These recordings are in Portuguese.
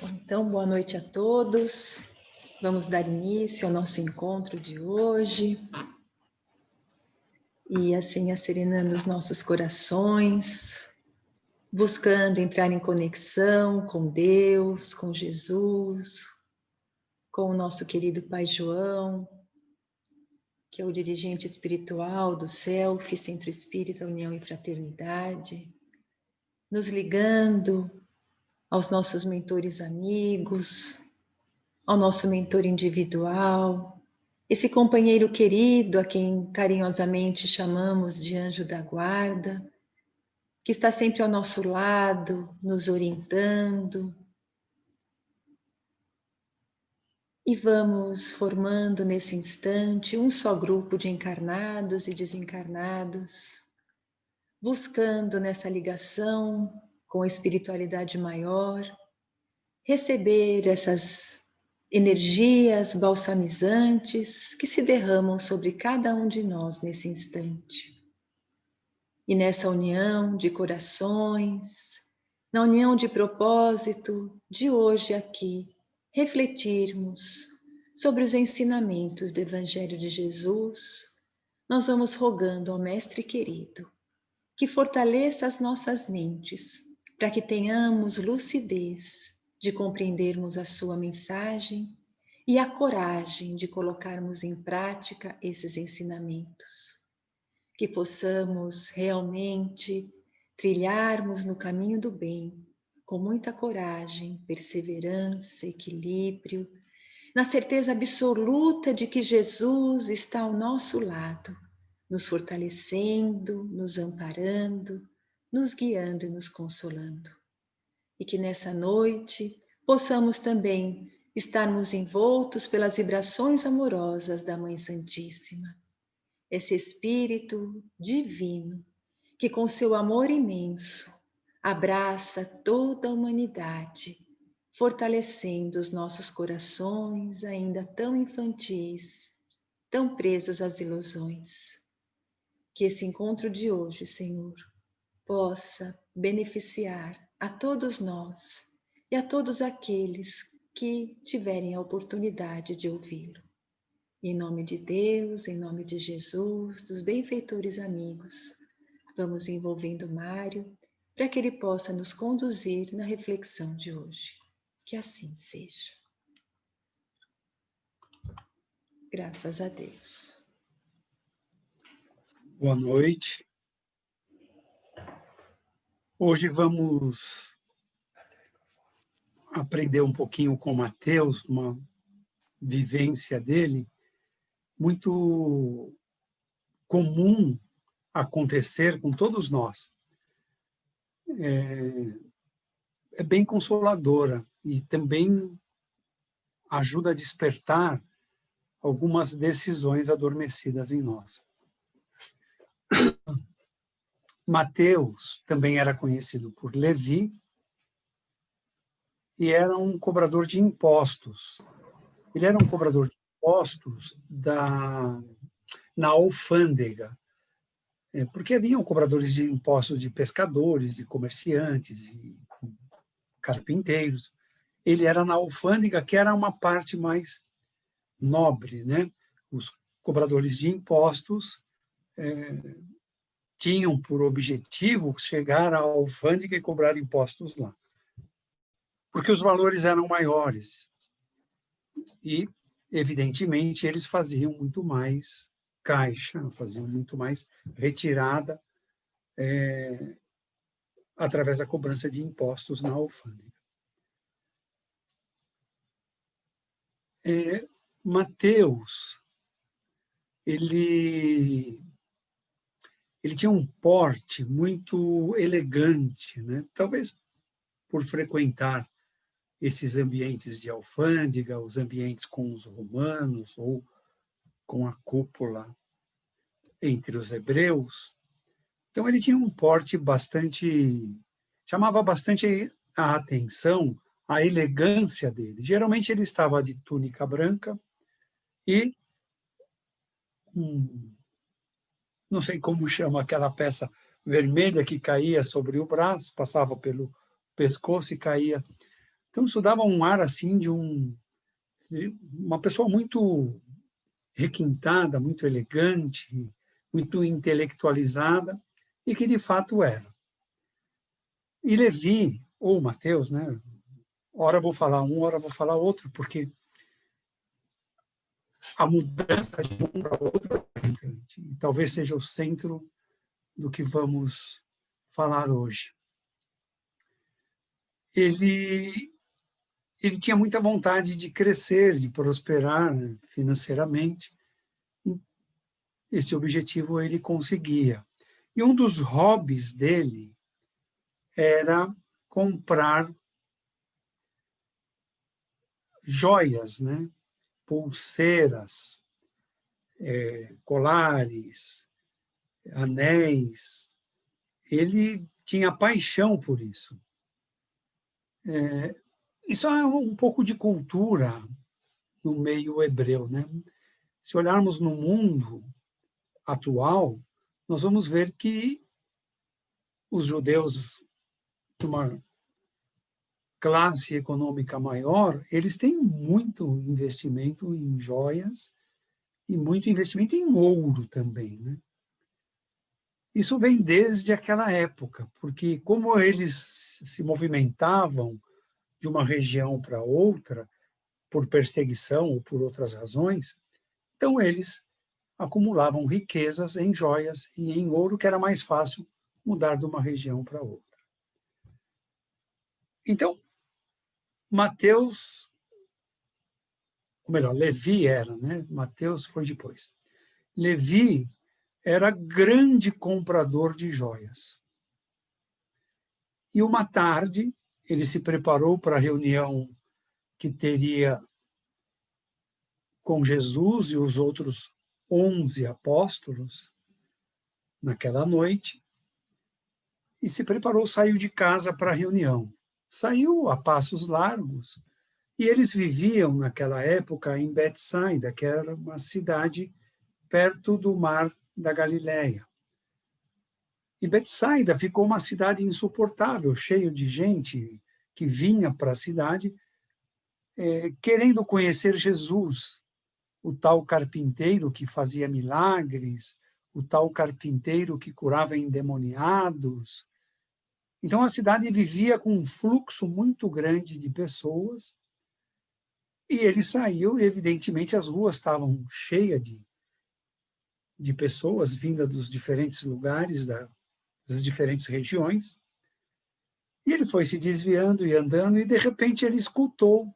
Então, boa noite a todos. Vamos dar início ao nosso encontro de hoje. E assim, serenando os nossos corações, buscando entrar em conexão com Deus, com Jesus, com o nosso querido Pai João, que é o dirigente espiritual do CELF, Centro Espírita União e Fraternidade, nos ligando aos nossos mentores amigos, ao nosso mentor individual, esse companheiro querido a quem carinhosamente chamamos de anjo da guarda, que está sempre ao nosso lado, nos orientando. E vamos formando nesse instante um só grupo de encarnados e desencarnados, buscando nessa ligação com a espiritualidade maior, receber essas energias balsamizantes que se derramam sobre cada um de nós nesse instante. E nessa união de corações, na união de propósito de hoje aqui, refletirmos sobre os ensinamentos do Evangelho de Jesus, nós vamos rogando ao Mestre querido que fortaleça as nossas mentes para que tenhamos lucidez de compreendermos a sua mensagem e a coragem de colocarmos em prática esses ensinamentos. Que possamos realmente trilharmos no caminho do bem, com muita coragem, perseverança, equilíbrio, na certeza absoluta de que Jesus está ao nosso lado, nos fortalecendo, nos amparando, nos guiando e nos consolando. E que nessa noite possamos também estarmos envoltos pelas vibrações amorosas da Mãe Santíssima. Esse Espírito divino que com seu amor imenso abraça toda a humanidade, fortalecendo os nossos corações ainda tão infantis, tão presos às ilusões. Que esse encontro de hoje, Senhor, possa beneficiar a todos nós e a todos aqueles que tiverem a oportunidade de ouvi-lo. Em nome de Deus, em nome de Jesus, dos benfeitores amigos, vamos envolvendo Mário para que ele possa nos conduzir na reflexão de hoje. Que assim seja. Graças a Deus. Boa noite. Hoje vamos aprender um pouquinho com Mateus, uma vivência dele, muito comum acontecer com todos nós. É bem consoladora e também ajuda a despertar algumas decisões adormecidas em nós. Mateus também era conhecido por Levi e era um cobrador de impostos. Ele era um cobrador de impostos na alfândega, porque haviam cobradores de impostos de pescadores, de comerciantes, de carpinteiros. Ele era na alfândega, que era uma parte mais nobre, né? Os cobradores de impostos tinham por objetivo chegar à alfândega e cobrar impostos lá, porque os valores eram maiores e, evidentemente, eles faziam muito mais caixa, faziam muito mais retirada através da cobrança de impostos na alfândega. Mateus, ele tinha um porte muito elegante, né? Talvez por frequentar esses ambientes de alfândega, os ambientes com os romanos ou com a cúpula entre os hebreus. Então ele tinha um porte chamava bastante a atenção a elegância dele. Geralmente ele estava de túnica branca e não sei como chama aquela peça vermelha que caía sobre o braço, passava pelo pescoço e caía Então, isso dava um ar, assim, de uma pessoa muito requintada, muito elegante, muito intelectualizada, e que de fato era. E Levi, ou Mateus, né? Ora vou falar um, ora vou falar outro, porque a mudança de um para outro é importante, e talvez seja o centro do que vamos falar hoje. Ele, ele tinha muita vontade de crescer, de prosperar, né, financeiramente. Esse objetivo ele conseguia. E um dos hobbies dele era comprar joias, né? Pulseiras, colares, anéis. Ele tinha paixão por isso. Isso é um pouco de cultura no meio hebreu, né? Se olharmos no mundo atual, nós vamos ver que os judeus de uma classe econômica maior, eles têm muito investimento em joias e muito investimento em ouro também, né? Isso vem desde aquela época, porque como eles se movimentavam de uma região para outra, por perseguição ou por outras razões, então eles acumulavam riquezas em joias e em ouro, que era mais fácil mudar de uma região para outra. Então, Mateus, ou melhor, Levi era, né? Mateus foi depois. Levi era grande comprador de joias. E uma tarde, ele se preparou para a reunião que teria com Jesus e os outros 11 apóstolos naquela noite, e se preparou, saiu de casa para a reunião. Saiu a passos largos, e eles viviam naquela época em Betsaida, que era uma cidade perto do mar da Galileia. E Betsaida ficou uma cidade insuportável, cheio de gente que vinha para a cidade querendo conhecer Jesus, o tal carpinteiro que fazia milagres, o tal carpinteiro que curava endemoniados. Então a cidade vivia com um fluxo muito grande de pessoas, e ele saiu e, evidentemente, as ruas estavam cheias de pessoas vindas dos diferentes lugares, das diferentes regiões, e ele foi se desviando e andando, e de repente ele escutou: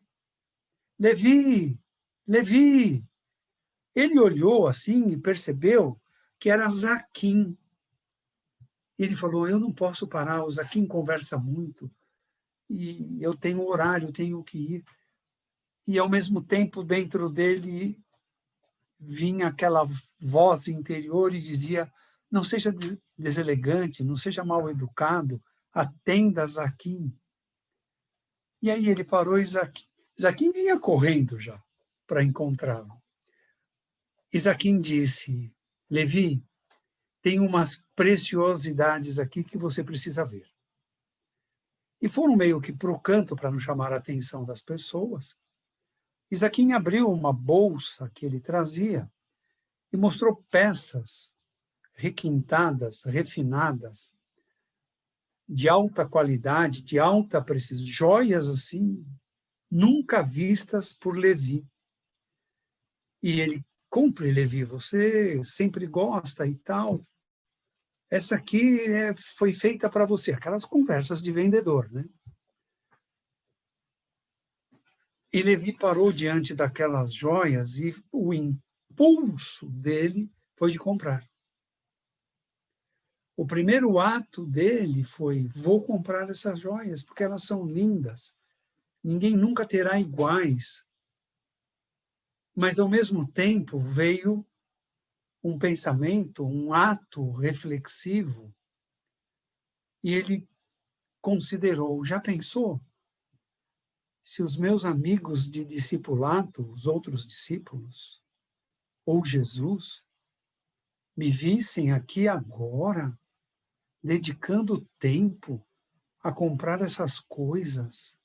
Levi, Levi. Ele olhou assim e percebeu que era Zaquim. Ele falou: eu não posso parar, o Zaquim conversa muito, e eu tenho horário, tenho que ir. E, ao mesmo tempo, dentro dele vinha aquela voz interior e dizia: não seja deselegante, não seja mal educado, atenda Zaquim. E aí ele parou e Zaquim vinha correndo já para encontrá-lo. E Zaquim disse: Levi, tem umas preciosidades aqui que você precisa ver. E foram meio que para o canto para não chamar a atenção das pessoas. E Zaquim abriu uma bolsa que ele trazia e mostrou peças requintadas, refinadas, de alta qualidade, de alta precisão, joias assim, nunca vistas por Levi. E ele: compre, Levi, você sempre gosta e tal. Essa aqui foi feita para você. Aquelas conversas de vendedor, né? E Levi parou diante daquelas joias e o impulso dele foi de comprar. O primeiro ato dele foi: vou comprar essas joias, porque elas são lindas. Ninguém nunca terá iguais. Mas, ao mesmo tempo, veio um pensamento, um ato reflexivo, e ele considerou: já pensou se os meus amigos de discipulado, os outros discípulos, ou Jesus, me vissem aqui agora, dedicando tempo a comprar essas coisas?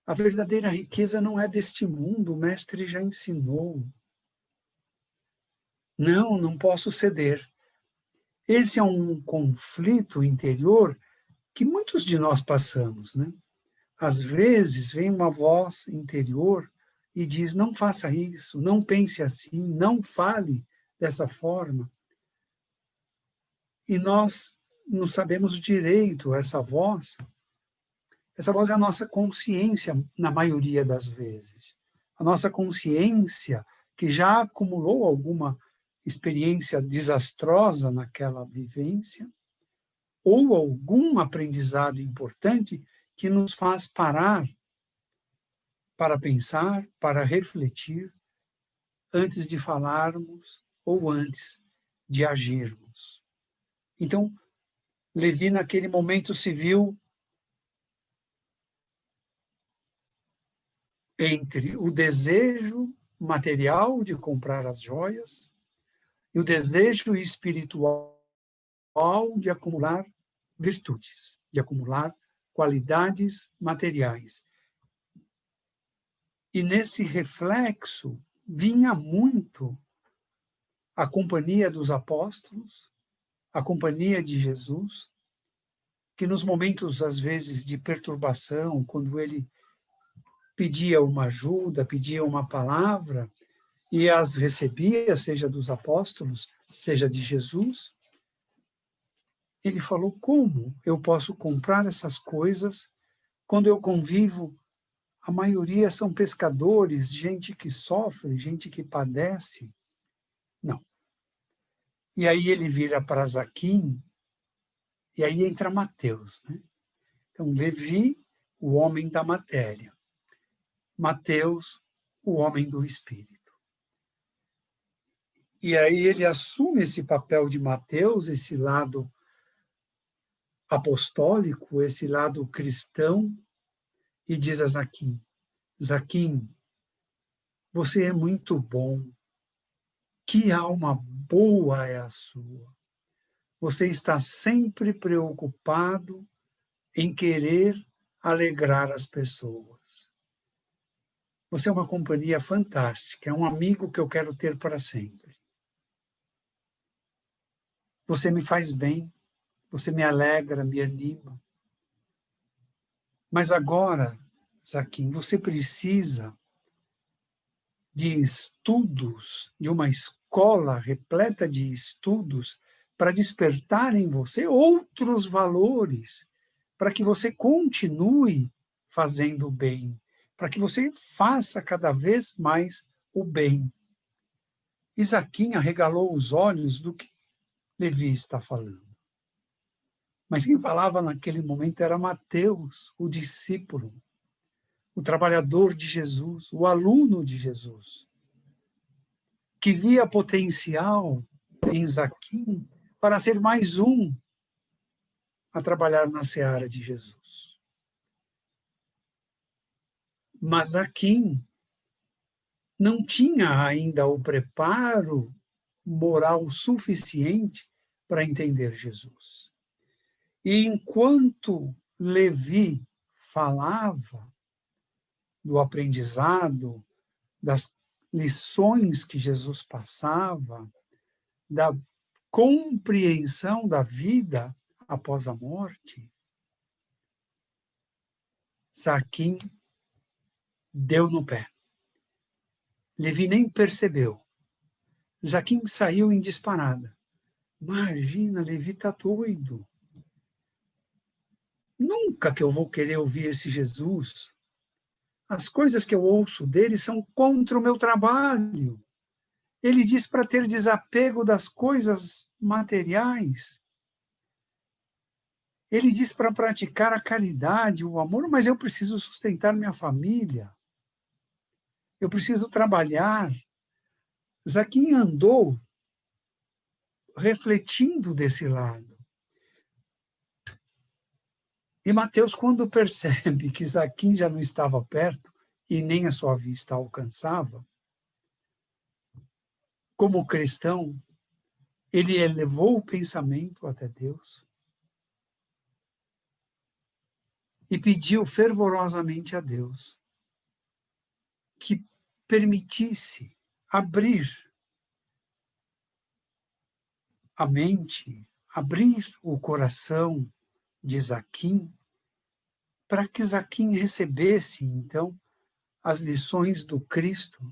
A verdadeira riqueza não é deste mundo, o mestre já ensinou. Não, não posso ceder. Esse é um conflito interior que muitos de nós passamos, né? Às vezes vem uma voz interior e diz: não faça isso, não pense assim, não fale dessa forma. E nós não sabemos direito essa voz. Essa voz é a nossa consciência, na maioria das vezes. A nossa consciência, que já acumulou alguma experiência desastrosa naquela vivência, ou algum aprendizado importante que nos faz parar para pensar, para refletir, antes de falarmos ou antes de agirmos. Então, Levi, naquele momento, se viu entre o desejo material de comprar as joias e o desejo espiritual de acumular virtudes, de acumular qualidades materiais. E nesse reflexo vinha muito a companhia dos apóstolos, a companhia de Jesus, que nos momentos, às vezes, de perturbação, quando ele pedia uma ajuda, pedia uma palavra, e as recebia, seja dos apóstolos, seja de Jesus, ele falou: como eu posso comprar essas coisas quando eu convivo? A maioria são pescadores, gente que sofre, gente que padece. Não. E aí ele vira para Zaquim, e aí entra Mateus, né? Então, Levi, o homem da matéria. Mateus, o homem do espírito. E aí ele assume esse papel de Mateus, esse lado apostólico, esse lado cristão, e diz a Zaquim: Zaquim, você é muito bom. Que alma boa é a sua. Você está sempre preocupado em querer alegrar as pessoas. Você é uma companhia fantástica, é um amigo que eu quero ter para sempre. Você me faz bem, você me alegra, me anima. Mas agora, Zaquim, você precisa de estudos, de uma escola repleta de estudos para despertar em você outros valores, para que você continue fazendo o bem, para que você faça cada vez mais o bem. E Zaquim arregalou os olhos do que Levi está falando. Mas quem falava naquele momento era Mateus, o discípulo, o trabalhador de Jesus, o aluno de Jesus, que via potencial em Zaquim para ser mais um a trabalhar na seara de Jesus. Mas Zaquim não tinha ainda o preparo moral suficiente para entender Jesus. E enquanto Levi falava do aprendizado, das lições que Jesus passava, da compreensão da vida após a morte, Zaquim deu no pé. Levi nem percebeu. Zaquim saiu em disparada. Imagina, Levi está doido. Nunca que eu vou querer ouvir esse Jesus. As coisas que eu ouço dele são contra o meu trabalho. Ele diz para ter desapego das coisas materiais. Ele diz para praticar a caridade, o amor, mas eu preciso sustentar minha família. Eu preciso trabalhar. Zaquim andou refletindo desse lado. E Mateus, quando percebe que Zaquim já não estava perto e nem a sua vista alcançava, como cristão, ele elevou o pensamento até Deus e pediu fervorosamente a Deus que permitisse abrir a mente, abrir o coração de Zaquim, para que Zaquim recebesse, então, as lições do Cristo,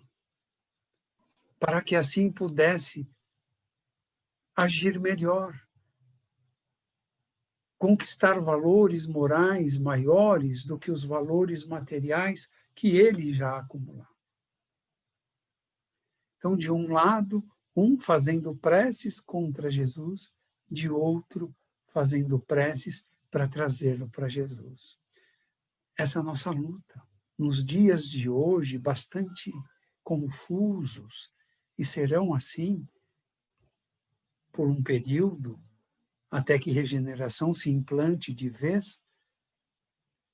para que assim pudesse agir melhor, conquistar valores morais maiores do que os valores materiais que ele já acumulava. Então, de um lado, um fazendo preces contra Jesus, de outro, fazendo preces para trazê-lo para Jesus. Essa é a nossa luta. Nos dias de hoje, bastante confusos, e serão assim por um período, até que regeneração se implante de vez,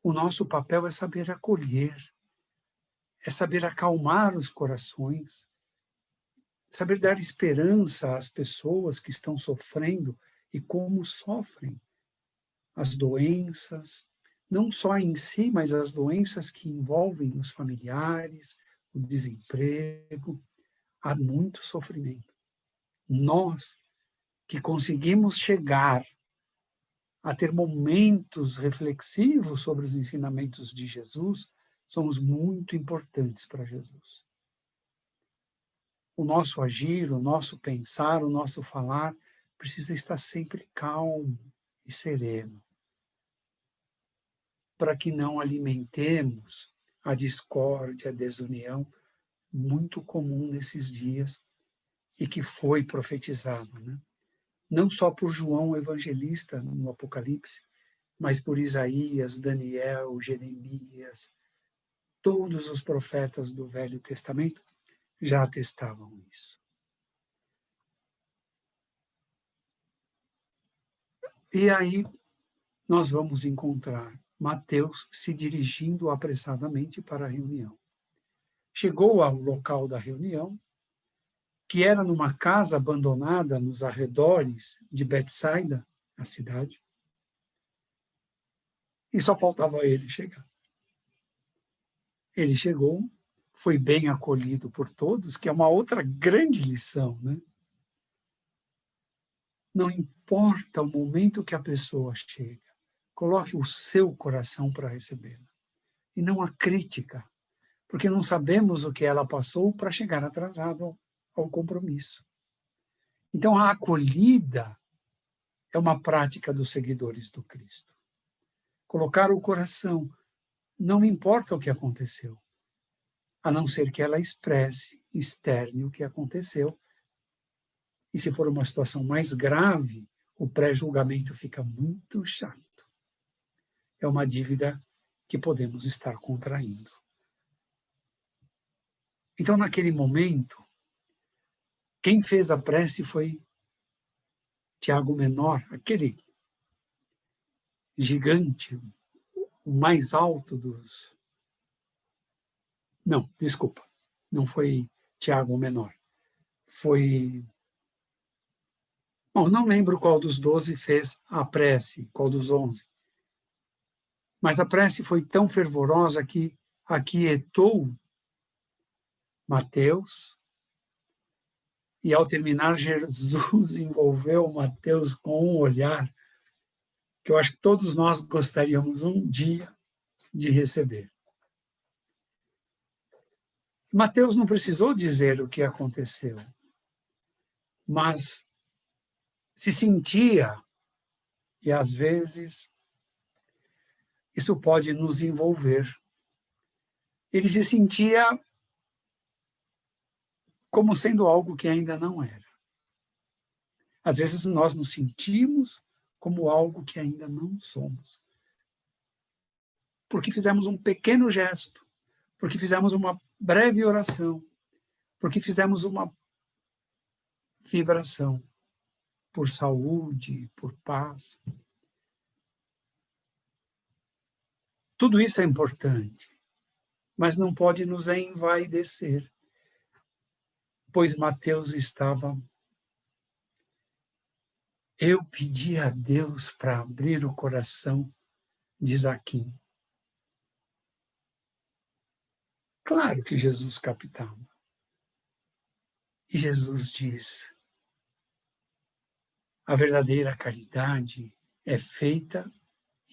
o nosso papel é saber acolher, é saber acalmar os corações, saber dar esperança às pessoas que estão sofrendo e como sofrem as doenças, não só em si, mas as doenças que envolvem os familiares, o desemprego, há muito sofrimento. Nós que conseguimos chegar a ter momentos reflexivos sobre os ensinamentos de Jesus, somos muito importantes para Jesus. O nosso agir, o nosso pensar, o nosso falar precisa estar sempre calmo e sereno, para que não alimentemos a discórdia, a desunião, muito comum nesses dias e que foi profetizado, né? Não só por João o Evangelista no Apocalipse, mas por Isaías, Daniel, Jeremias, todos os profetas do Velho Testamento já atestavam isso. E aí nós vamos encontrar Mateus se dirigindo apressadamente para a reunião. Chegou ao local da reunião, que era numa casa abandonada nos arredores de Betsaida, a cidade, e só faltava ele chegar. Ele chegou, foi bem acolhido por todos, que é uma outra grande lição, né? Não importa o momento que a pessoa chega, coloque o seu coração para recebê-la. E não a crítica, porque não sabemos o que ela passou para chegar atrasado ao compromisso. Então, a acolhida é uma prática dos seguidores do Cristo. Colocar o coração, não importa o que aconteceu, a não ser que ela expresse, externe o que aconteceu. E se for uma situação mais grave, o pré-julgamento fica muito chato. É uma dívida que podemos estar contraindo. Então, naquele momento, quem fez a prece foi Tiago Menor, aquele gigante, o mais alto dos... Não, desculpa, não foi Tiago Menor. Foi... Bom, não lembro qual dos 12 fez a prece, qual dos 11. Mas a prece foi tão fervorosa que aquietou Mateus, e ao terminar, Jesus envolveu Mateus com um olhar que eu acho que todos nós gostaríamos um dia de receber. Mateus não precisou dizer o que aconteceu, mas se sentia, e às vezes isso pode nos envolver. Ele se sentia como sendo algo que ainda não era. Às vezes nós nos sentimos como algo que ainda não somos. Porque fizemos um pequeno gesto, porque fizemos uma breve oração, porque fizemos uma vibração por saúde, por paz. Tudo isso é importante, mas não pode nos envaidecer, pois Mateus estava... Eu pedi a Deus para abrir o coração de Zaquim. Claro que Jesus captava. E Jesus diz, a verdadeira caridade é feita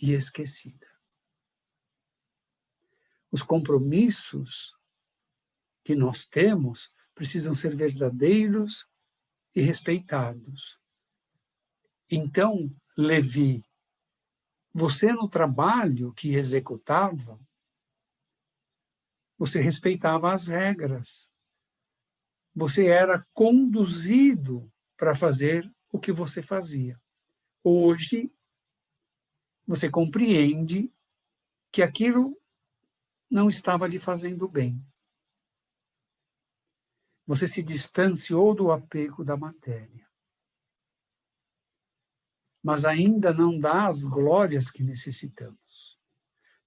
e esquecida. Os compromissos que nós temos precisam ser verdadeiros e respeitados. Então, Levi, você no trabalho que executava, você respeitava as regras. Você era conduzido para fazer o que você fazia. Hoje, você compreende que aquilo não estava lhe fazendo bem. Você se distanciou do apego da matéria. Mas ainda não dá as glórias que necessitamos.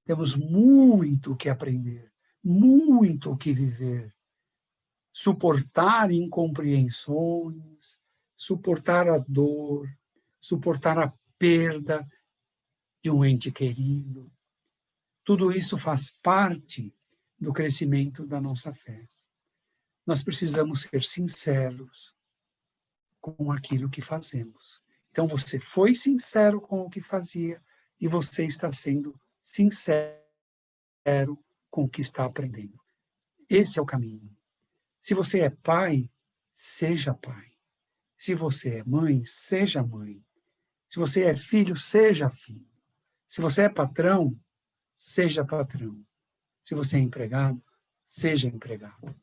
Temos muito o que aprender, muito o que viver. Suportar incompreensões, suportar a dor, suportar a perda de um ente querido. Tudo isso faz parte do crescimento da nossa fé. Nós precisamos ser sinceros com aquilo que fazemos. Então, você foi sincero com o que fazia e você está sendo sincero com o que está aprendendo. Esse é o caminho. Se você é pai, seja pai. Se você é mãe, seja mãe. Se você é filho, seja filho. Se você é patrão, seja patrão. Se você é empregado, seja empregado.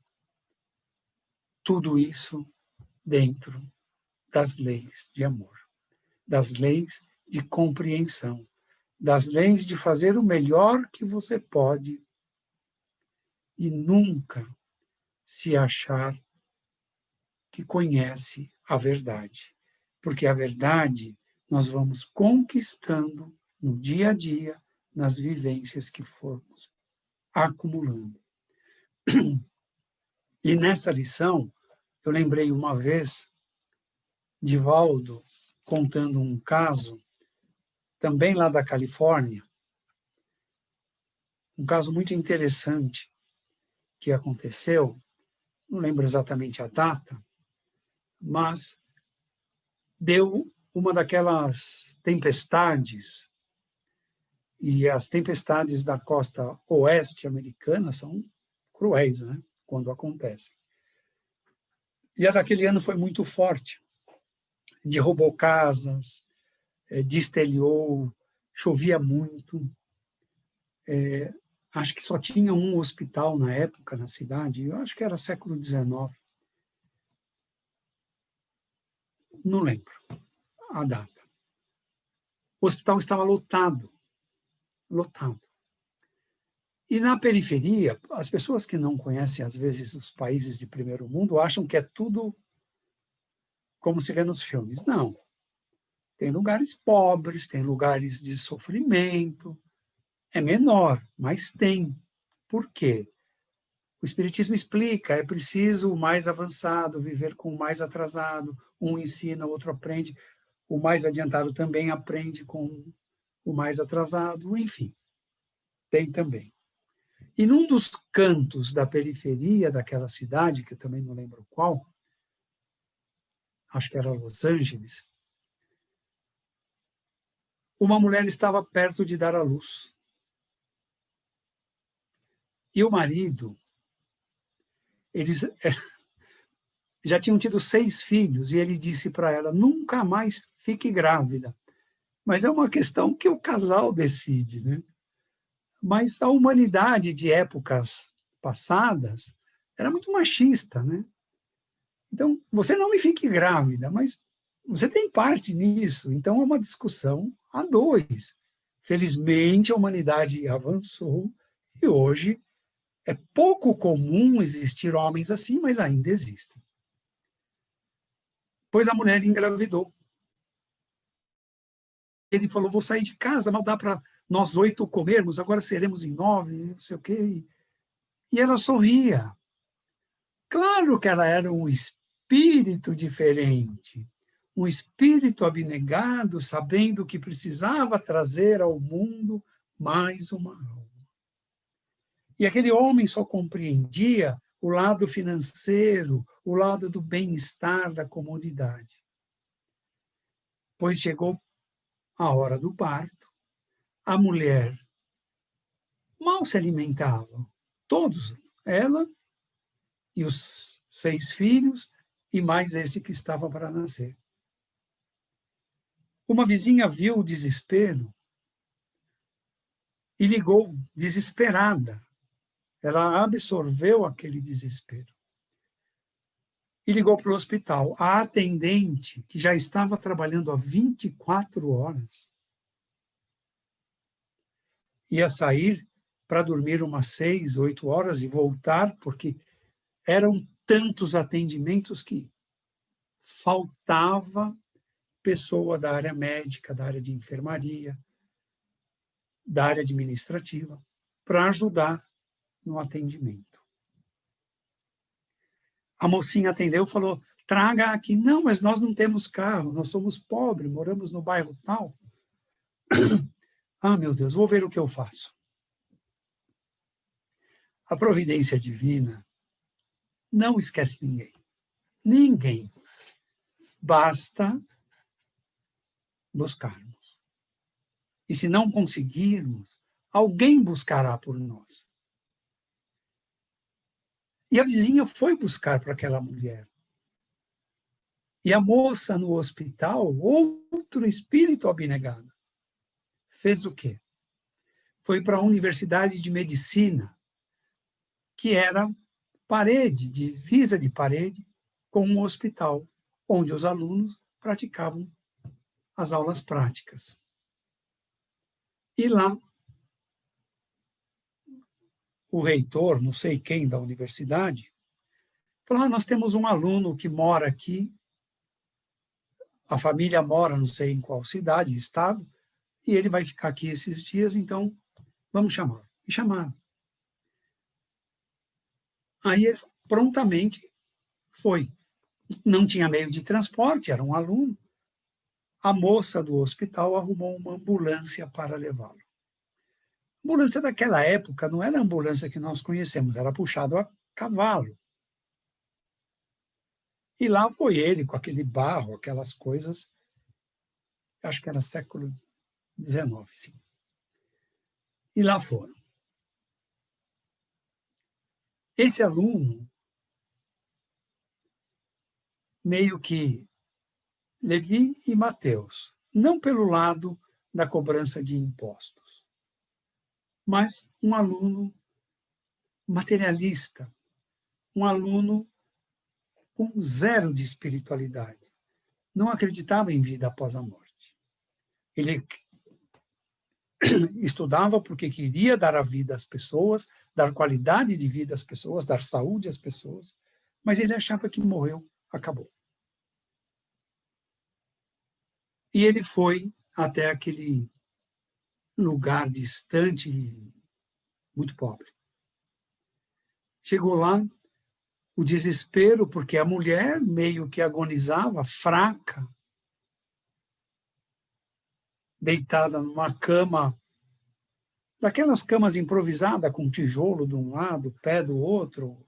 Tudo isso dentro das leis de amor, das leis de compreensão, das leis de fazer o melhor que você pode e nunca se achar que conhece a verdade. Porque a verdade nós vamos conquistando no dia a dia, nas vivências que formos acumulando. E nessa lição, eu lembrei uma vez de Valdo contando um caso, também lá da Califórnia, um caso muito interessante que aconteceu, não lembro exatamente a data, mas deu uma daquelas tempestades, e as tempestades da costa oeste americana são cruéis, né, quando acontecem. E a daquele ano foi muito forte, derrubou casas, destelhou, chovia muito. Acho que só tinha um hospital na época na cidade, eu acho que era século XIX. Não lembro a data. O hospital estava lotado, lotado. E na periferia, as pessoas que não conhecem, às vezes, os países de primeiro mundo, acham que é tudo como se vê nos filmes. Não. Tem lugares pobres, tem lugares de sofrimento. É menor, mas tem. Por quê? O Espiritismo explica, é preciso o mais avançado viver com o mais atrasado. Um ensina, o outro aprende. O mais adiantado também aprende com o mais atrasado. Enfim, tem também. E num dos cantos da periferia daquela cidade, que eu também não lembro qual, acho que era Los Angeles, uma mulher estava perto de dar à luz. E o marido, eles já tinham tido 6 filhos, e ele disse para ela, nunca mais fique grávida. Mas é uma questão que o casal decide, né? Mas a humanidade de épocas passadas era muito machista, né? Então, você não me fique grávida, mas você tem parte nisso. Então, é uma discussão a dois. Felizmente, a humanidade avançou e hoje é pouco comum existir homens assim, mas ainda existem. Pois a mulher engravidou. Ele falou, vou sair de casa, não dá para nós 8 comermos, agora seremos em 9, não sei o quê. E ela sorria. Claro que ela era um espírito diferente, um espírito abnegado, sabendo que precisava trazer ao mundo mais uma alma. E aquele homem só compreendia o lado financeiro, o lado do bem-estar da comunidade. Pois chegou a hora do parto, a mulher mal se alimentava, todos, ela e os 6 filhos, e mais esse que estava para nascer. Uma vizinha viu o desespero e ligou, desesperada. Ela absorveu aquele desespero. E ligou para o hospital. A atendente, que já estava trabalhando há 24 horas, ia sair para dormir umas 6, 8 horas e voltar, porque eram tantos atendimentos que faltava pessoa da área médica, da área de enfermaria, da área administrativa, para ajudar no atendimento. A mocinha atendeu e falou, traga aqui. Não, mas nós não temos carro, nós somos pobres, moramos no bairro tal. Ah, meu Deus, vou ver o que eu faço. A providência divina não esquece ninguém. Ninguém. Basta buscarmos. E se não conseguirmos, alguém buscará por nós. E a vizinha foi buscar para aquela mulher. E a moça no hospital, outro espírito abnegado, fez o quê? Foi para a Universidade de Medicina, que era parede, divisa de parede, com um hospital, onde os alunos praticavam as aulas práticas. E lá, o reitor, não sei quem da universidade, falou, nós temos um aluno que mora aqui, a família mora não sei em qual cidade, estado, e ele vai ficar aqui esses dias, então vamos chamar. E chamaram. Aí ele prontamente foi. Não tinha meio de transporte, era um aluno. A moça do hospital arrumou uma ambulância para levá-lo. A ambulância daquela época não era a ambulância que nós conhecemos, era puxado a cavalo. E lá foi ele, com aquele barro, aquelas coisas, acho que era século XIX, sim. E lá foram. Esse aluno, meio que Levi e Mateus, não pelo lado da cobrança de impostos, mas um aluno materialista, um aluno com zero de espiritualidade. Não acreditava em vida após a morte. Ele estudava porque queria dar a vida às pessoas, dar qualidade de vida às pessoas, dar saúde às pessoas, mas ele achava que morreu, acabou. E ele foi até aquele lugar distante e muito pobre. Chegou lá, o desespero, porque a mulher meio que agonizava, fraca, deitada numa cama, daquelas camas improvisadas, com tijolo de um lado, pé do outro.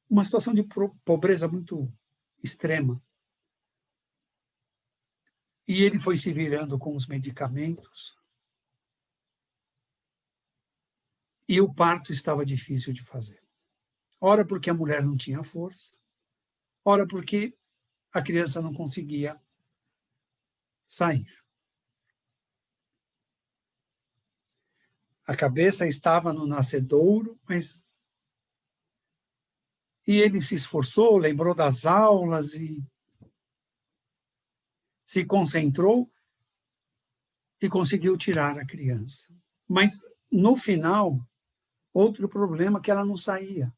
Uma situação de pobreza muito extrema. E ele foi se virando com os medicamentos. E o parto estava difícil de fazer. Ora porque a mulher não tinha força, ora porque a criança não conseguia sair. A cabeça estava no nascedouro, mas... E ele se esforçou, lembrou das aulas e se concentrou e conseguiu tirar a criança. Mas, no final, outro problema que ela não saía.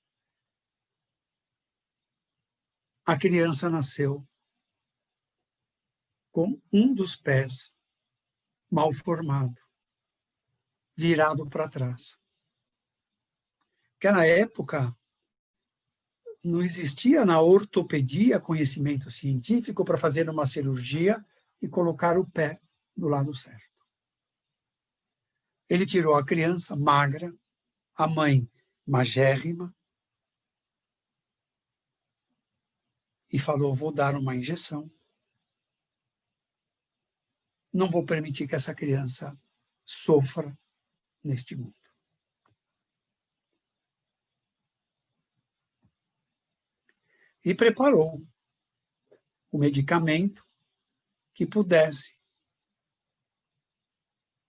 A criança nasceu com um dos pés mal formado, virado para trás. Naquela época, não existia na ortopedia conhecimento científico para fazer uma cirurgia e colocar o pé do lado certo. Ele tirou a criança magra, a mãe magérrima, e falou, vou dar uma injeção. Não vou permitir que essa criança sofra neste mundo. E preparou o medicamento que pudesse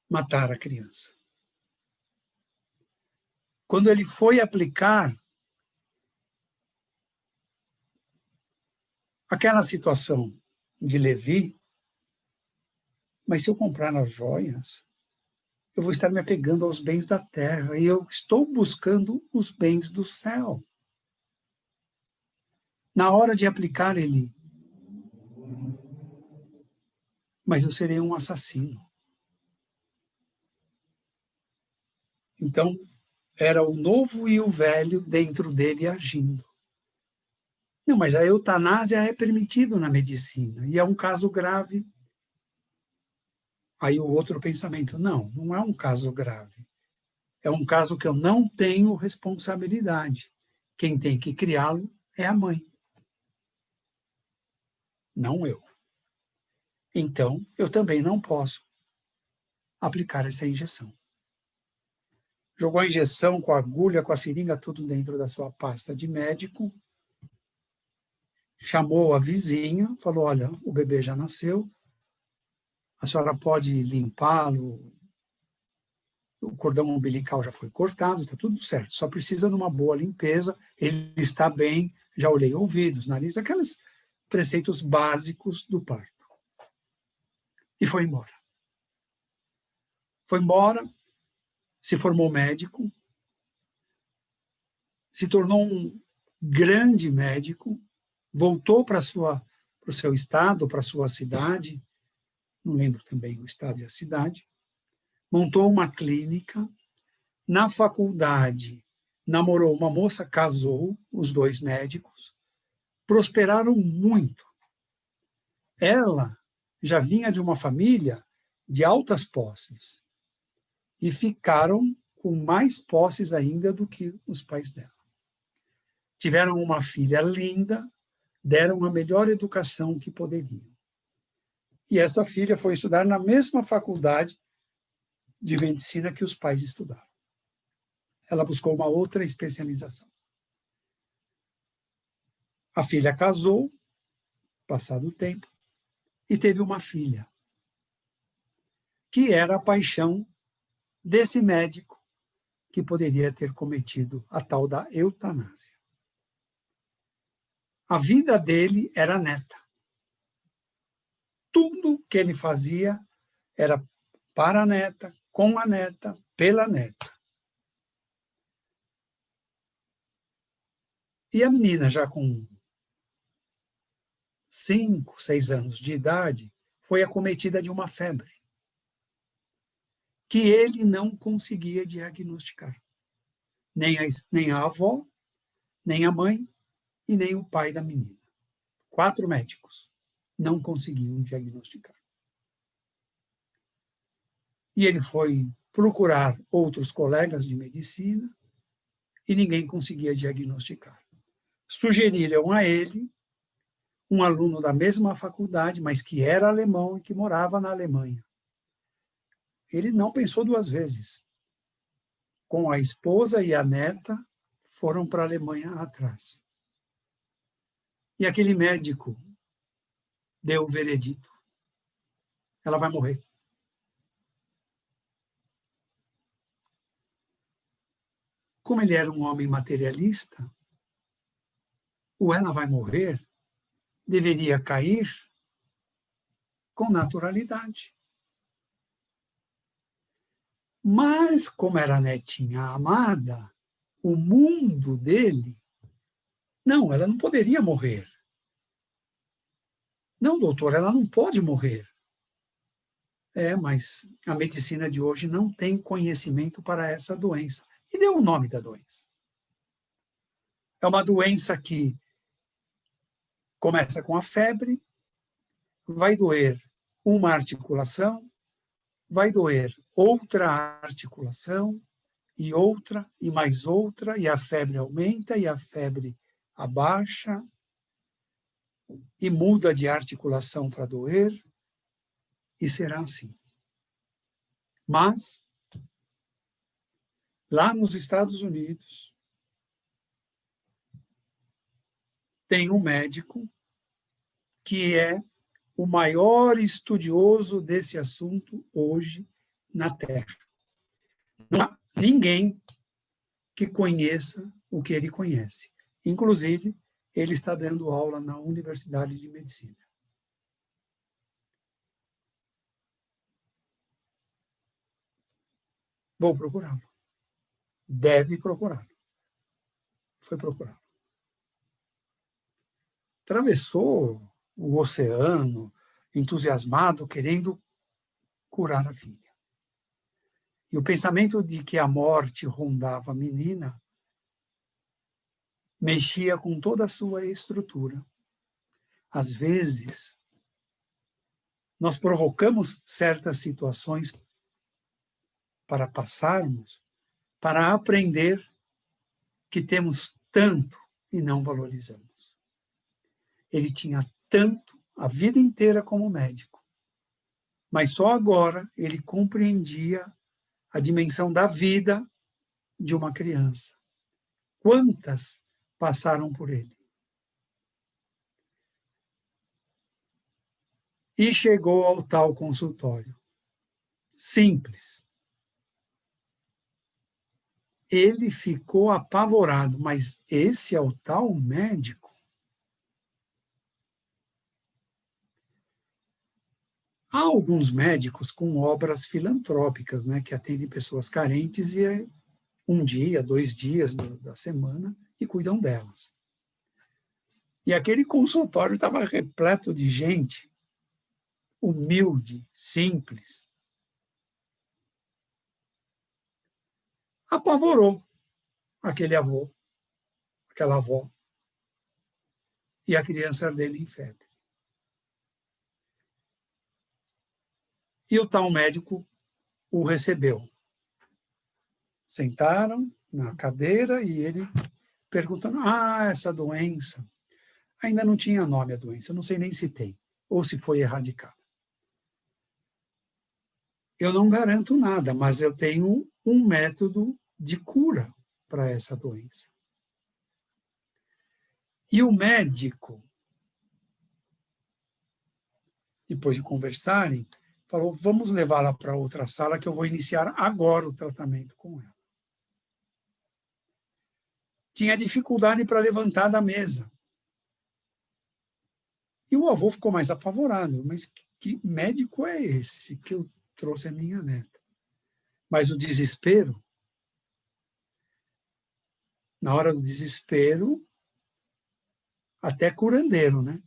matar a criança. Quando ele foi aplicar, aquela situação de Levi, mas se eu comprar as joias, eu vou estar me apegando aos bens da terra, e eu estou buscando os bens do céu. Na hora de aplicar ele, mas eu serei um assassino. Então, era o novo e o velho dentro dele agindo. Não, mas a eutanásia é permitido na medicina, e é um caso grave. Aí o outro pensamento, não é um caso grave. É um caso que eu não tenho responsabilidade. Quem tem que criá-lo é a mãe, não eu. Então, eu também não posso aplicar essa injeção. Jogou a injeção com a agulha, com a seringa, tudo dentro da sua pasta de médico. Chamou a vizinha, falou, olha, o bebê já nasceu, a senhora pode limpá-lo, o cordão umbilical já foi cortado, está tudo certo, só precisa de uma boa limpeza, ele está bem, já olhei ouvidos, nariz, aqueles preceitos básicos do parto. E foi embora. Foi embora, se formou médico, se tornou um grande médico, voltou para o seu estado, para a sua cidade, não lembro também o estado e a cidade, montou uma clínica, na faculdade namorou uma moça, casou, os dois médicos, prosperaram muito. Ela já vinha de uma família de altas posses e ficaram com mais posses ainda do que os pais dela. Tiveram uma filha linda, deram a melhor educação que poderiam. E essa filha foi estudar na mesma faculdade de medicina que os pais estudaram. Ela buscou uma outra especialização. A filha casou, passado o tempo, e teve uma filha, que era a paixão desse médico que poderia ter cometido a tal da eutanásia. A vida dele era neta. Tudo que ele fazia era para a neta, com a neta, pela neta. E a menina, já com 5, 6 anos de idade, foi acometida de uma febre que ele não conseguia diagnosticar. Nem a avó, nem a mãe e nem o pai da menina. 4 médicos não conseguiam diagnosticar. E ele foi procurar outros colegas de medicina e ninguém conseguia diagnosticar. Sugeriram a ele um aluno da mesma faculdade, mas que era alemão e que morava na Alemanha. Ele não pensou 2 vezes. Com a esposa e a neta, foram para a Alemanha atrás. E aquele médico deu o veredito. Ela vai morrer. Como ele era um homem materialista, o ela vai morrer deveria cair com naturalidade. Mas, como era a netinha amada, o mundo dele, não, ela não poderia morrer. Não, doutor, ela não pode morrer. Mas a medicina de hoje não tem conhecimento para essa doença. E deu o nome da doença. É uma doença que começa com a febre, vai doer uma articulação, vai doer outra articulação e mais outra, e a febre aumenta, e a febre abaixa, e muda de articulação para doer, e será assim. Mas, lá nos Estados Unidos, tem um médico que é o maior estudioso desse assunto hoje na Terra. Não há ninguém que conheça o que ele conhece. Inclusive, ele está dando aula na Universidade de Medicina. Vou procurá-lo. Deve procurá-lo. Foi procurá-lo. Atravessou o oceano, entusiasmado, querendo curar a filha. E o pensamento de que a morte rondava a menina mexia com toda a sua estrutura. Às vezes, nós provocamos certas situações para passarmos, para aprender que temos tanto e não valorizamos. Ele tinha tanto a vida inteira como médico, mas só agora ele compreendia a dimensão da vida de uma criança. Quantas passaram por ele? E chegou ao tal consultório. Simples. Ele ficou apavorado, mas esse é o tal médico? Há alguns médicos com obras filantrópicas, né, que atendem pessoas carentes e é um dia, 2 dias da semana e cuidam delas. E aquele consultório estava repleto de gente humilde, simples. Apavorou aquele avô, aquela avó, e a criança ardendo em febre. E o tal médico o recebeu. Sentaram na cadeira e ele perguntando, essa doença, ainda não tinha nome a doença, não sei nem se tem, ou se foi erradicada. Eu não garanto nada, mas eu tenho um método de cura para essa doença. E o médico, depois de conversarem, falou, vamos levá-la para outra sala que eu vou iniciar agora o tratamento com ela. Tinha dificuldade para levantar da mesa. E o avô ficou mais apavorado. Mas que médico é esse que eu trouxe a minha neta? Mas o desespero, na hora do desespero, até curandeiro, né?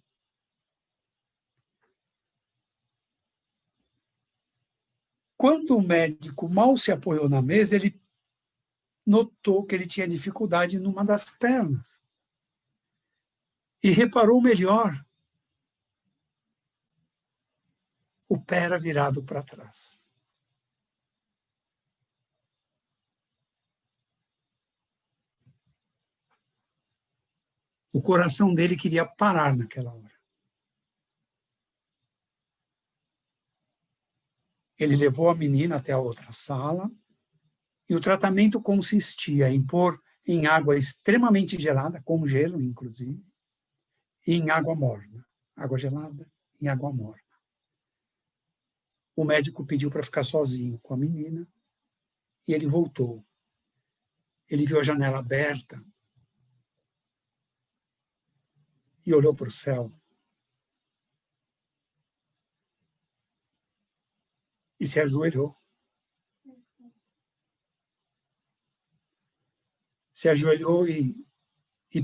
Quando o médico mal se apoiou na mesa, ele notou que ele tinha dificuldade numa das pernas. E reparou melhor. O pé era virado para trás. O coração dele queria parar naquela hora. Ele levou a menina até a outra sala e o tratamento consistia em pôr em água extremamente gelada, com gelo inclusive, e em água morna. Água gelada em água morna. O médico pediu para ficar sozinho com a menina e ele voltou. Ele viu a janela aberta e olhou para o céu. E se ajoelhou. Se ajoelhou e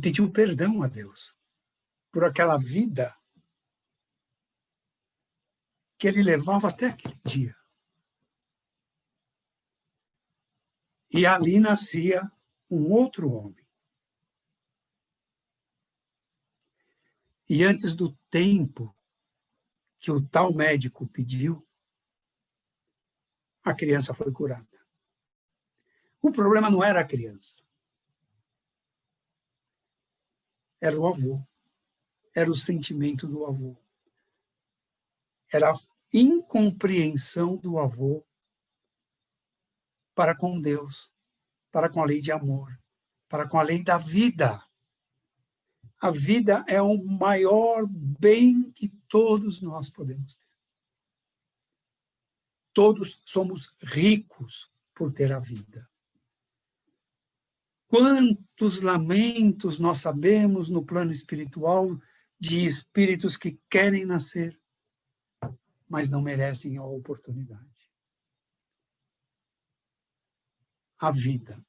pediu perdão a Deus por aquela vida que ele levava até aquele dia. E ali nascia um outro homem. E antes do tempo que o tal médico pediu, a criança foi curada. O problema não era a criança. Era o avô. Era o sentimento do avô. Era a incompreensão do avô para com Deus, para com a lei de amor, para com a lei da vida. A vida é o maior bem que todos nós podemos ter. Todos somos ricos por ter a vida. Quantos lamentos nós sabemos no plano espiritual de espíritos que querem nascer, mas não merecem a oportunidade. A vida.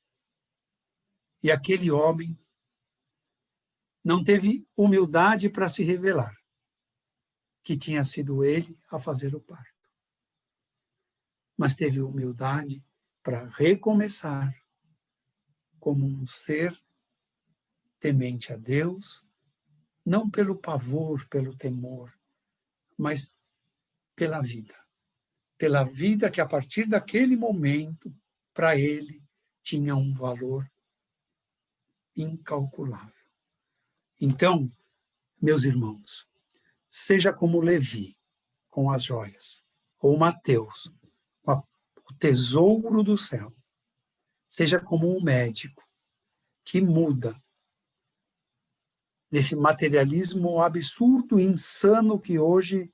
E aquele homem não teve humildade para se revelar, que tinha sido ele a fazer o parto. Mas teve humildade para recomeçar como um ser temente a Deus, não pelo pavor, pelo temor, mas pela vida. Pela vida que, a partir daquele momento, para ele, tinha um valor incalculável. Então, meus irmãos, seja como Levi, com as joias, ou Mateus, com o tesouro do céu, seja como um médico que muda desse materialismo absurdo e insano que hoje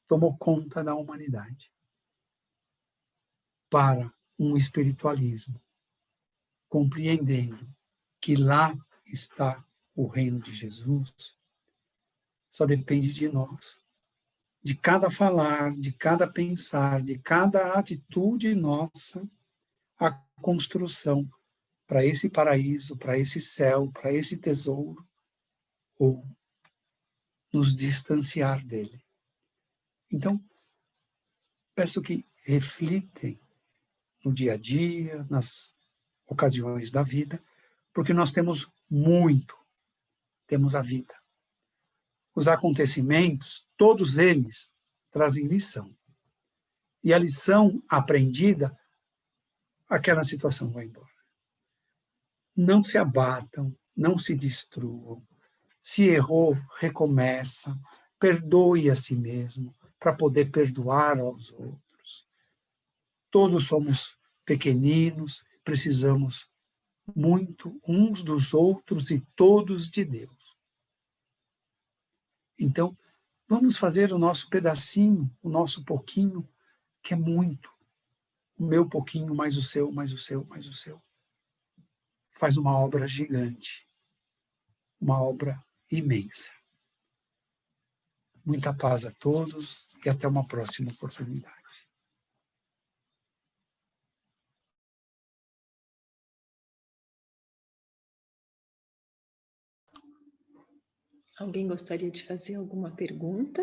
tomou conta da humanidade, para um espiritualismo, compreendendo que lá está o reino de Jesus. Só depende de nós, de cada falar, de cada pensar, de cada atitude nossa, a construção para esse paraíso, para esse céu, para esse tesouro, ou nos distanciar dele. Então, peço que reflitem no dia a dia, nas ocasiões da vida, porque nós temos muito, temos a vida. Os acontecimentos, todos eles, trazem lição. E a lição aprendida, aquela situação vai embora. Não se abatam, não se destruam. Se errou, recomeça, perdoe a si mesmo, para poder perdoar aos outros. Todos somos pequeninos, precisamos muito uns dos outros e todos de Deus. Então, vamos fazer o nosso pedacinho, o nosso pouquinho, que é muito. O meu pouquinho, mais o seu, mais o seu, mais o seu. Faz uma obra gigante, uma obra imensa. Muita paz a todos e até uma próxima oportunidade. Alguém gostaria de fazer alguma pergunta?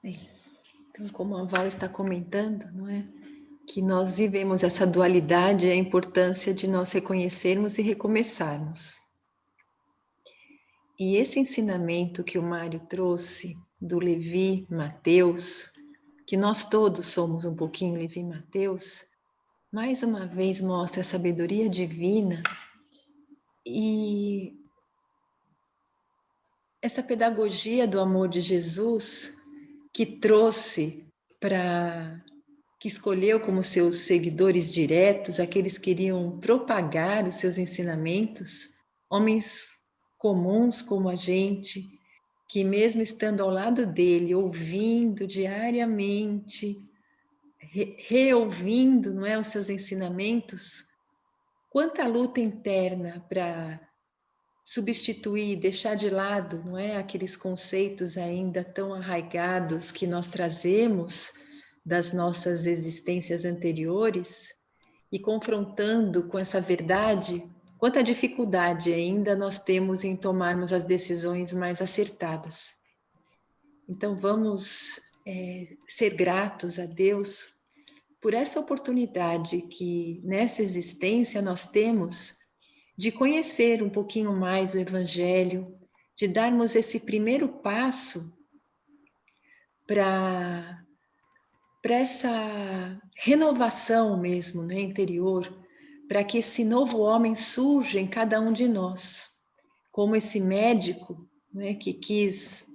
Então, como a Val está comentando, não é? Que nós vivemos essa dualidade e a importância de nós reconhecermos e recomeçarmos. E esse ensinamento que o Mário trouxe do Levi Mateus, que nós todos somos um pouquinho Levi Mateus, mais uma vez mostra a sabedoria divina e essa pedagogia do amor de Jesus que trouxe que escolheu como seus seguidores diretos, aqueles que iriam propagar os seus ensinamentos, homens comuns como a gente, que mesmo estando ao lado dele, ouvindo diariamente, reouvindo, não é, os seus ensinamentos, quanta luta interna para substituir, deixar de lado, não é, aqueles conceitos ainda tão arraigados que nós trazemos das nossas existências anteriores e confrontando com essa verdade, quanta dificuldade ainda nós temos em tomarmos as decisões mais acertadas. Então vamos ser gratos a Deus por essa oportunidade que nessa existência nós temos de conhecer um pouquinho mais o Evangelho, de darmos esse primeiro passo para essa renovação mesmo, né, interior, para que esse novo homem surja em cada um de nós, como esse médico, né, que quis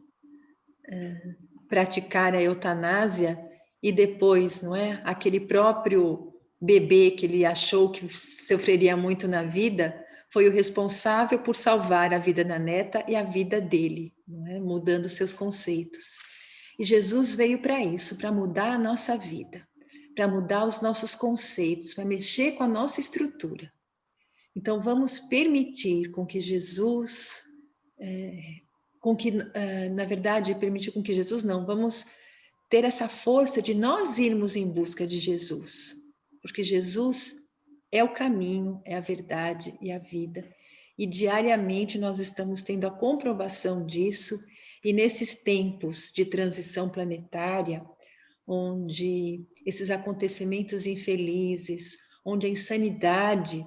praticar a eutanásia e depois, não é, aquele próprio bebê que ele achou que sofreria muito na vida, foi o responsável por salvar a vida da neta e a vida dele, não é, mudando seus conceitos. E Jesus veio para isso, para mudar a nossa vida, para mudar os nossos conceitos, para mexer com a nossa estrutura. Então vamos permitir com que Jesus, na verdade, permitir com que Jesus não, vamos ter essa força de nós irmos em busca de Jesus, porque Jesus é o caminho, é a verdade e a vida. E diariamente nós estamos tendo a comprovação disso, e nesses tempos de transição planetária, onde esses acontecimentos infelizes, onde a insanidade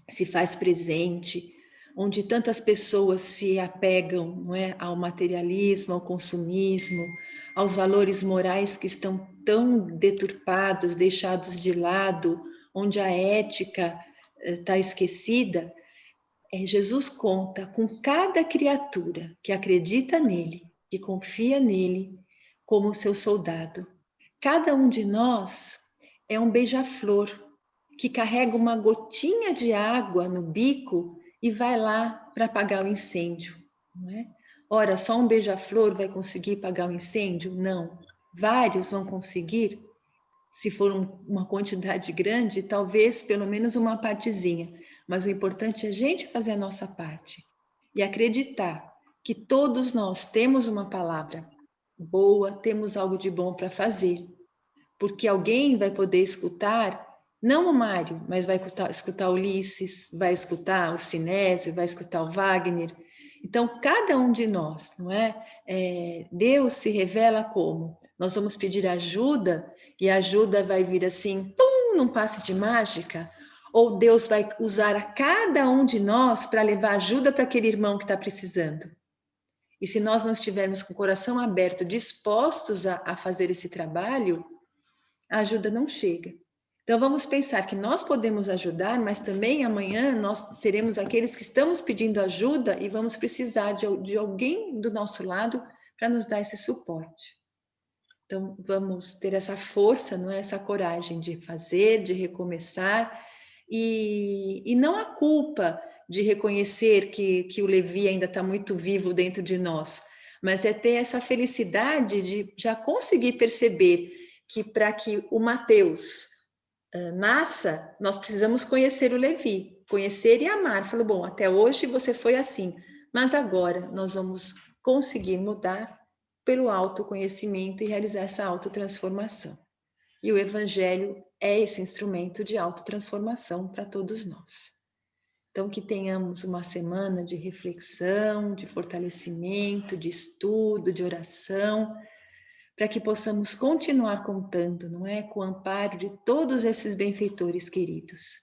se faz presente, onde tantas pessoas se apegam, não é, ao materialismo, ao consumismo, aos valores morais que estão tão deturpados, deixados de lado, onde a ética está esquecida. Jesus conta com cada criatura que acredita nele, que confia nele, como seu soldado. Cada um de nós é um beija-flor que carrega uma gotinha de água no bico e vai lá para apagar o incêndio, não é? Ora, só um beija-flor vai conseguir apagar o incêndio? Não. Vários vão conseguir, se for uma quantidade grande, talvez pelo menos uma partezinha. Mas o importante é a gente fazer a nossa parte e acreditar que todos nós temos uma palavra boa, temos algo de bom para fazer. Porque alguém vai poder escutar, não o Mário, mas vai escutar Ulisses, vai escutar o Sinésio, vai escutar o Wagner. Então, cada um de nós, não é? Deus se revela como? Nós vamos pedir ajuda e a ajuda vai vir assim, pum, num passe de mágica? Ou Deus vai usar a cada um de nós para levar ajuda para aquele irmão que está precisando? E se nós não estivermos com o coração aberto, dispostos a fazer esse trabalho, a ajuda não chega. Então vamos pensar que nós podemos ajudar, mas também amanhã nós seremos aqueles que estamos pedindo ajuda e vamos precisar de alguém do nosso lado para nos dar esse suporte. Então vamos ter essa força, não é? Essa coragem de fazer, de recomeçar e não a culpa de reconhecer que o Levi ainda está muito vivo dentro de nós, mas é ter essa felicidade de já conseguir perceber que para que o Mateus nasça, nós precisamos conhecer o Levi, conhecer e amar. Falou, bom, até hoje você foi assim, mas agora nós vamos conseguir mudar pelo autoconhecimento e realizar essa autotransformação. E o Evangelho é esse instrumento de autotransformação para todos nós. Então, que tenhamos uma semana de reflexão, de fortalecimento, de estudo, de oração, para que possamos continuar contando, não é, com o amparo de todos esses benfeitores queridos.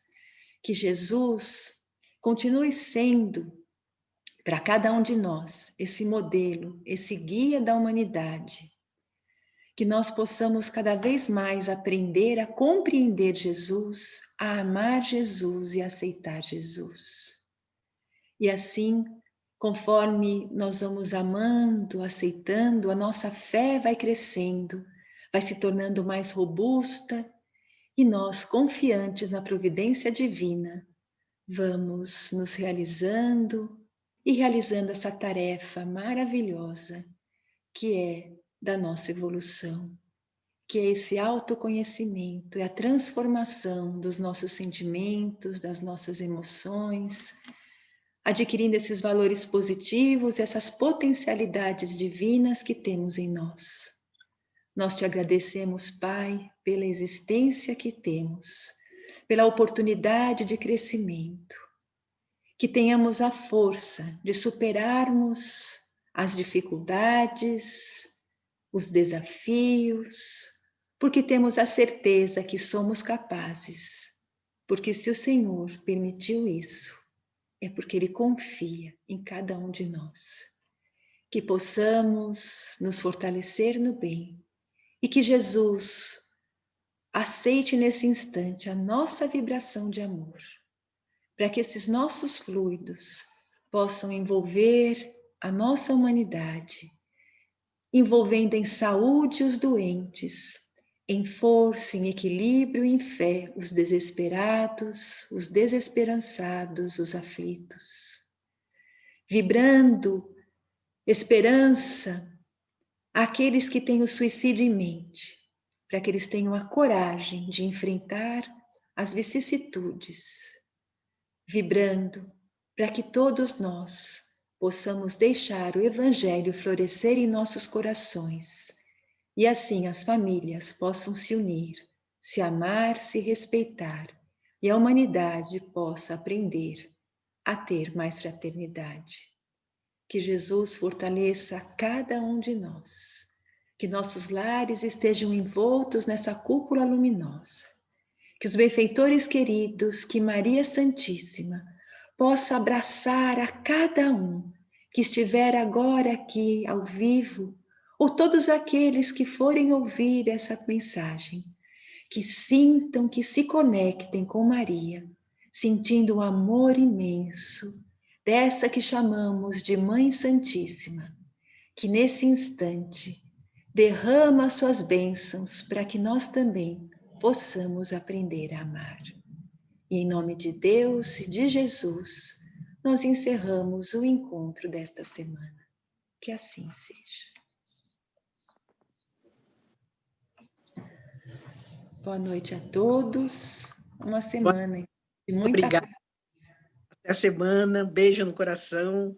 Que Jesus continue sendo, para cada um de nós, esse modelo, esse guia da humanidade. Que nós possamos cada vez mais aprender a compreender Jesus, a amar Jesus e a aceitar Jesus. E assim, conforme nós vamos amando, aceitando, a nossa fé vai crescendo, vai se tornando mais robusta e nós, confiantes na providência divina, vamos nos realizando e realizando essa tarefa maravilhosa que é da nossa evolução, que é esse autoconhecimento, é a transformação dos nossos sentimentos, das nossas emoções, adquirindo esses valores positivos, essas potencialidades divinas que temos em nós. Nós te agradecemos, Pai, pela existência que temos, pela oportunidade de crescimento, que tenhamos a força de superarmos as dificuldades, os desafios, porque temos a certeza que somos capazes, porque se o Senhor permitiu isso, é porque Ele confia em cada um de nós. Que possamos nos fortalecer no bem e que Jesus aceite nesse instante a nossa vibração de amor, para que esses nossos fluidos possam envolver a nossa humanidade, envolvendo em saúde os doentes, em força, em equilíbrio e em fé os desesperados, os desesperançados, os aflitos. Vibrando esperança àqueles que têm o suicídio em mente, para que eles tenham a coragem de enfrentar as vicissitudes, vibrando para que todos nós possamos deixar o Evangelho florescer em nossos corações e assim as famílias possam se unir, se amar, se respeitar e a humanidade possa aprender a ter mais fraternidade. Que Jesus fortaleça cada um de nós, que nossos lares estejam envoltos nessa cúpula luminosa, que os benfeitores queridos, que Maria Santíssima possa abraçar a cada um que estiver agora aqui ao vivo, ou todos aqueles que forem ouvir essa mensagem, que sintam, que se conectem com Maria, sentindo o amor imenso dessa que chamamos de Mãe Santíssima, que nesse instante derrama as suas bênçãos para que nós também possamos aprender a amar. E em nome de Deus e de Jesus, nós encerramos o encontro desta semana. Que assim seja. Boa noite a todos. Uma semana de muita Obrigada. paz. Até a semana. Beijo no coração.